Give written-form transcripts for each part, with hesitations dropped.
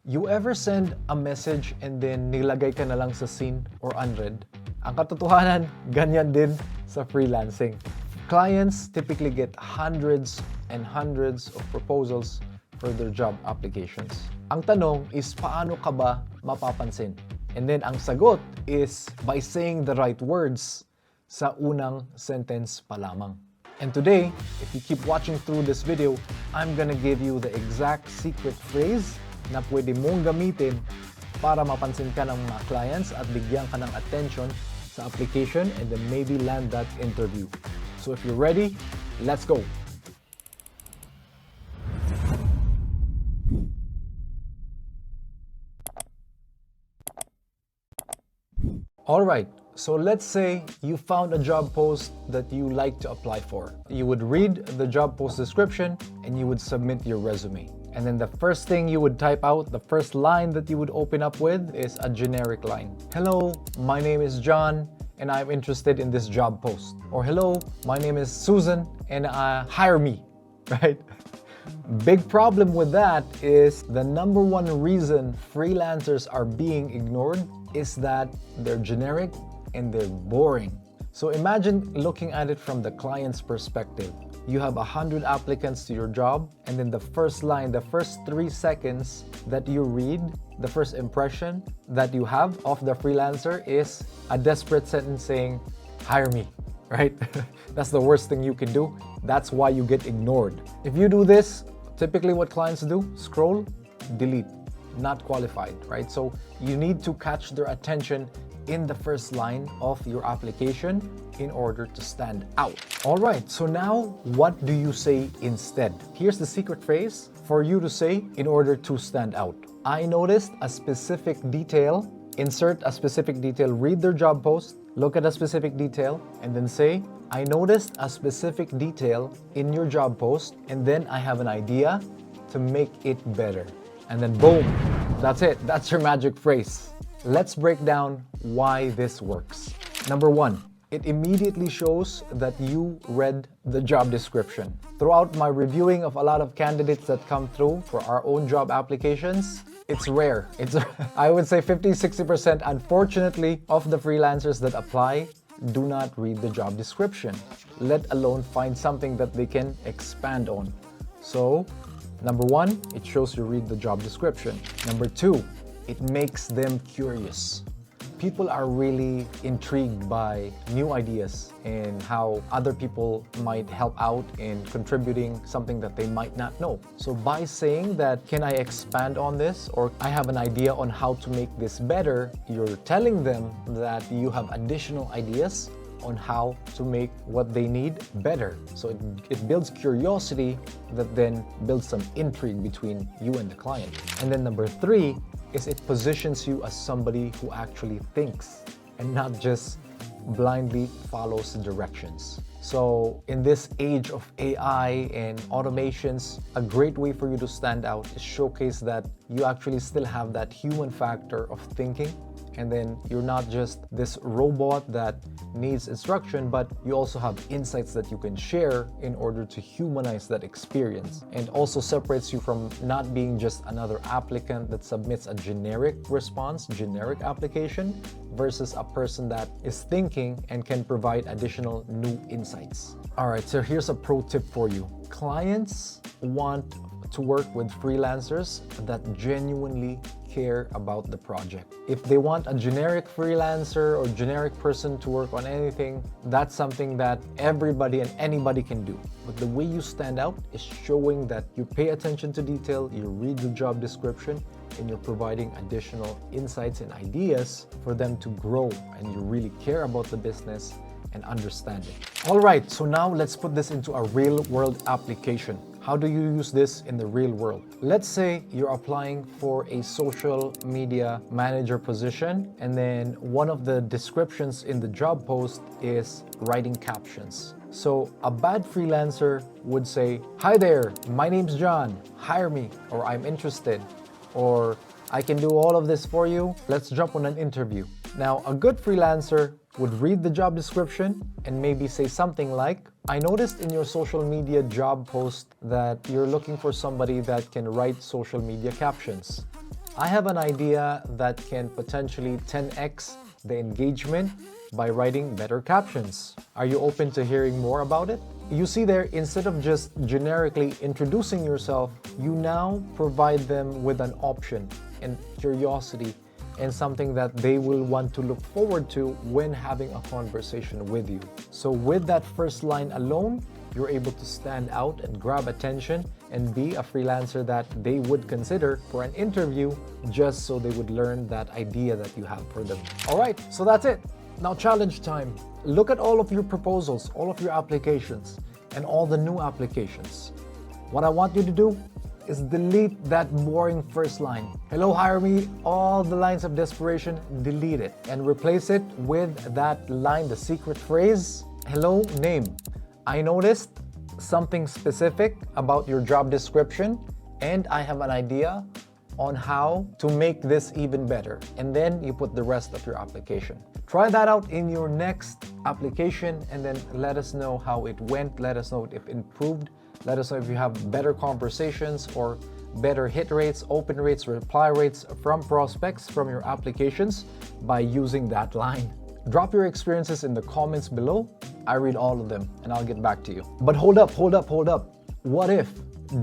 You ever send a message and then nilagay ka na lang sa seen or unread? Ang katotohanan, ganyan din sa freelancing. Clients typically get hundreds and hundreds of proposals for their job applications. Ang tanong is, paano ka ba mapapansin? And then ang sagot is by saying the right words sa unang sentence pa lamang. And today, if you keep watching through this video, I'm gonna give you the exact secret phrase na pwede mong gamitin para mapansin ka ng mga clients at bigyan ka ng attention sa application and then maybe land that interview. So if you're ready, let's go! Alright, so let's say you found a job post that you like to apply for. You would read the job post description and you would submit your resume. And then the first thing you would type out, the first line that you would open up with is a generic line. Hello, my name is John and I'm interested in this job post. Or hello, my name is Susan and hire me, right? Big problem with that is the number one reason freelancers are being ignored is that they're generic and they're boring. So imagine looking at it from the client's perspective. You have 100 applicants to your job, and then the first line, the first 3 seconds that you read, the first impression that you have of the freelancer is a desperate sentence saying, hire me, right? That's the worst thing you can do. That's why you get ignored. If you do this, typically what clients do, scroll, delete, not qualified, right? So you need to catch their attention in the first line of your application in order to stand out. All right, so now what do you say instead? Here's the secret phrase for you to say in order to stand out. I noticed a specific detail, insert a specific detail, read their job post, look at a specific detail, and then say, I noticed a specific detail in your job post, and then I have an idea to make it better. And then boom, that's it. That's your magic phrase. Let's break down why this works. Number one, it immediately shows that you read the job description. Throughout my reviewing of a lot of candidates that come through for our own job applications, it's rare. I would say 50-60%, unfortunately, of the freelancers that apply do not read the job description, let alone find something that they can expand on. So, number one, it shows you read the job description. Number two, it makes them curious. People are really intrigued by new ideas and how other people might help out in contributing something that they might not know. So by saying that, can I expand on this? Or I have an idea on how to make this better, you're telling them that you have additional ideas on how to make what they need better. So it builds curiosity that then builds some intrigue between you and the client. And then number three is it positions you as somebody who actually thinks and not just blindly follows directions. So in this age of AI and automations, a great way for you to stand out is showcase that you actually still have that human factor of thinking. And then you're not just this robot that needs instruction, but you also have insights that you can share in order to humanize that experience. And also separates you from not being just another applicant that submits a generic response, generic application, versus a person that is thinking and can provide additional new insights. All right, so here's a pro tip for you. Clients want to work with freelancers that genuinely care about the project. If they want a generic freelancer or generic person to work on anything, that's something that everybody and anybody can do. But the way you stand out is showing that you pay attention to detail, you read the job description, and you're providing additional insights and ideas for them to grow, and you really care about the business and understand it. All right, so now let's put this into a real-world application. How do you use this in the real world? Let's say you're applying for a social media manager position, and then one of the descriptions in the job post is writing captions. So a bad freelancer would say, hi there, my name's John, hire me, or I'm interested, or I can do all of this for you, let's jump on an interview. Now, a good freelancer would read the job description and maybe say something like, I noticed in your social media job post that you're looking for somebody that can write social media captions. I have an idea that can potentially 10x the engagement by writing better captions. Are you open to hearing more about it? You see there, instead of just generically introducing yourself, you now provide them with an option and curiosity and something that they will want to look forward to when having a conversation with you. So with that first line alone, you're able to stand out and grab attention and be a freelancer that they would consider for an interview, just so they would learn that idea that you have for them. All right, so that's it. Now challenge time. Look at all of your proposals, all of your applications, and all the new applications. What I want you to do is delete that boring first line. Hello, hire me, all the lines of desperation, delete it and replace it with that line, the secret phrase, hello, name. I noticed something specific about your job description and I have an idea on how to make this even better. And then you put the rest of your application. Try that out in your next application and then let us know how it went. Let us know if it improved. Let us know if you have better conversations or better hit rates, open rates, reply rates from prospects from your applications by using that line. Drop your experiences in the comments below. I read all of them and I'll get back to you. But hold up. What if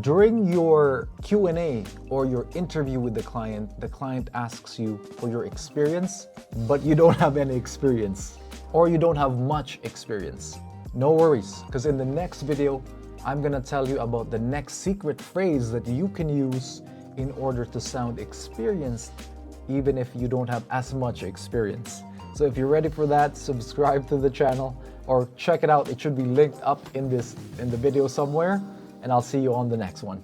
during your Q&A or your interview with the client asks you for your experience, but you don't have any experience or you don't have much experience? No worries, because in the next video, I'm gonna tell you about the next secret phrase that you can use in order to sound experienced even if you don't have as much experience. So if you're ready for that, subscribe to the channel or check it out. It should be linked up in the video somewhere, and I'll see you on the next one.